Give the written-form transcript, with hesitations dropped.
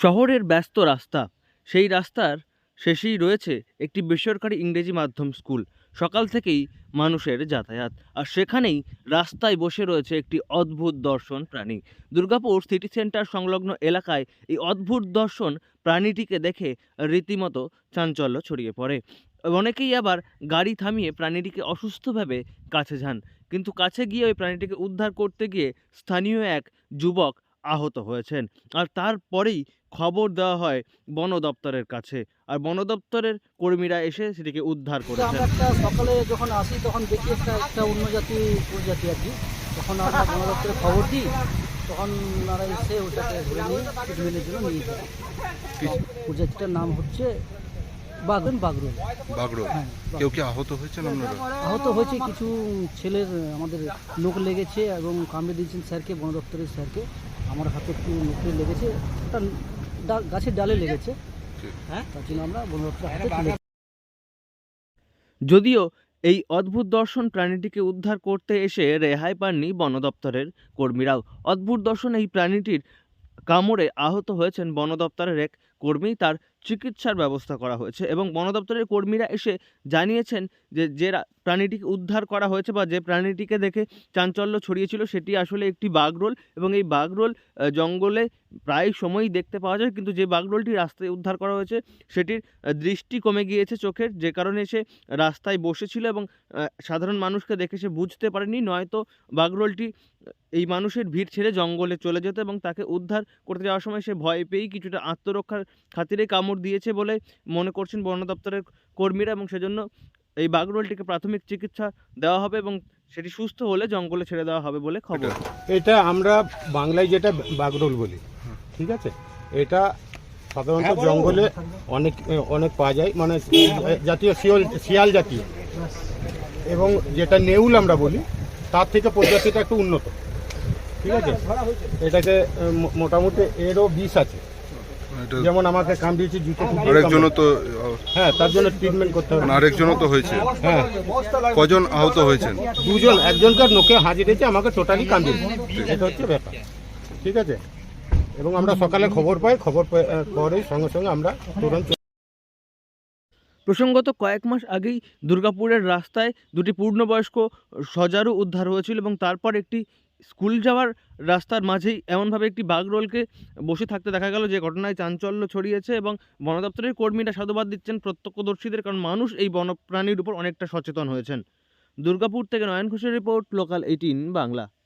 শহরের ব্যস্ত রাস্তা, সেই রাস্তার শেষেই রয়েছে একটি বেসরকারি ইংরেজি মাধ্যম স্কুল। সকাল থেকেই মানুষের যাতায়াত, আর সেখানেই রাস্তায় বসে রয়েছে একটি অদ্ভুত দর্শন প্রাণী। দুর্গাপুর সিটি সেন্টার সংলগ্ন এলাকায় এই অদ্ভুত দর্শন প্রাণীটিকে দেখে রীতিমতো চাঞ্চল্য ছড়িয়ে পড়ে। অনেকেই আবার গাড়ি থামিয়ে প্রাণীটিকে অসুস্থ ভেবে কাছে যান, কিন্তু কাছে গিয়ে ওই প্রাণীটিকে উদ্ধার করতে গিয়ে স্থানীয় এক যুবক আহত হয়েছেন। আর তারপরেই খবর দেওয়া হয় বন দপ্তরের কাছে, আর বন দপ্তরের কর্মীরা এসে সেটিকে উদ্ধার তো করেছেন। আমরা একটা সকালে যখন আসি তখন দেখি একটা একটা অন্য প্রজাতি আর কি। তখন আমরা বন দপ্তরে খবর দিই, তখন ওনারা এসে ওটাকে ধরে নিয়ে ট্রিটমেন্টের জন্য নিয়ে যায়। প্রজাতিটার নাম হচ্ছে বাগরোল। বাগড়ো। হ্যাঁ, কেউ কি আহত হয়েছেন আপনারা? আহত হয়েছে কিছু ছেলের, আমাদের নখ লেগেছে এবং কামড়ে দিয়েছেন স্যারকে, বন দপ্তরের স্যারকে। আমার হাতে একটু নখে লেগেছে, ওটা গাছের ডালে লেগেছে। ঠিক। হ্যাঁ, তার জন্য আমরা বন দপ্তরের হাতে তুলে। যদিও এই অদ্ভুত দর্শন প্রাণীটিকে উদ্ধার করতে এসে রেহাই পাননি বন দপ্তরের কর্মীরাও। অদ্ভুত দর্শন এই প্রাণীটির কামড়ে আহত হয়েছেন বন দপ্তরের এক কর্মী, তার চিকিৎসার ব্যবস্থা করা হয়েছে এবং বন দপ্তরের কর্মীরা এসে জানিয়েছেন যে প্রাণীটিকে উদ্ধার করা হয়েছে বা যে প্রাণীটিকে দেখে চাঞ্চল্য ছড়িয়েছিল সেটি আসলে একটি বাগরোল, এবং এই বাগরোল জঙ্গলে প্রায় সময়ই দেখতে পাওয়া যায়, কিন্তু যে বাগরোলটি রাস্তায় উদ্ধার করা হয়েছে সেটির দৃষ্টি কমে গিয়েছে চোখের, যে কারণে সে রাস্তায় বসেছিল এবং সাধারণ মানুষকে দেখে সে বুঝতে পারেনি, নয়তো বাগরোলটি এই মানুষের ভিড় ছেড়ে জঙ্গলে চলে যেত এবং তাকে উদ্ধার করতে যাওয়ার সময় সে ভয় পেয়েই কিছুটা আত্মরক্ষার খাতিরে কামড় দিয়েছে বলে মনে করছেন বন দপ্তরের কর্মীরা, এবং সেজন্য এই বাগরোলটিকে প্রাথমিক চিকিৎসা দেওয়া হবে এবং সেটি সুস্থ হলে জঙ্গলে ছেড়ে দেওয়া হবে বলে খবর। এটা আমরা বাংলায় যেটা বাগরোল বলি, ঠিক আছে। এটা সাধারণত জঙ্গলে অনেক অনেক পাওয়া যায়, মানে জাতীয় শিয়াল জাতীয়, এবং যেটা নেউল আমরা বলি তার থেকে প্রজাতিটা একটু উন্নত, ঠিক আছে। এটাকে মোটামুটি এরও বিষ আছে, এটা- যেমন আমাকে কামড়িয়েছে জুতো ফুটিয়ে আরেকজনও তো হ্যাঁ, তার জন্য ট্রিটমেন্ট করতে হবে। আরেকজনও তো হয়েছে। হ্যাঁ, কজন আহত হয়েছেন? দুজন, একজনকার নোকে হাজিরেছে, আমাকে টোটালি কামড়িয়েছে, এটা হচ্ছে ব্যাপার, ঠিক আছে। এবং আমরা সকালে খবর পাই, পরেই সঙ্গে সঙ্গে আমরা তুরন্ত। প্রসঙ্গত কয়েক মাস আগেই দুর্গাপুরের রাস্তায় দুটি পূর্ণবয়স্ক সজারু উদ্ধার হয়েছিল এবং তারপর একটি স্কুল যাওয়ার রাস্তার মাঝেই এমনভাবে একটি বাগরোলকে বসে থাকতে দেখা গেল, যে ঘটনায় চাঞ্চল্য ছড়িয়েছে এবং বন দপ্তরের কর্মীরা সাধুবাদ দিচ্ছেন প্রত্যক্ষদর্শীদের, কারণ মানুষ এই বন্যপ্রাণীর উপর অনেকটা সচেতন হয়েছেন। দুর্গাপুর থেকে নয়ন ঘোষের রিপোর্ট, লোকাল 18 বাংলা।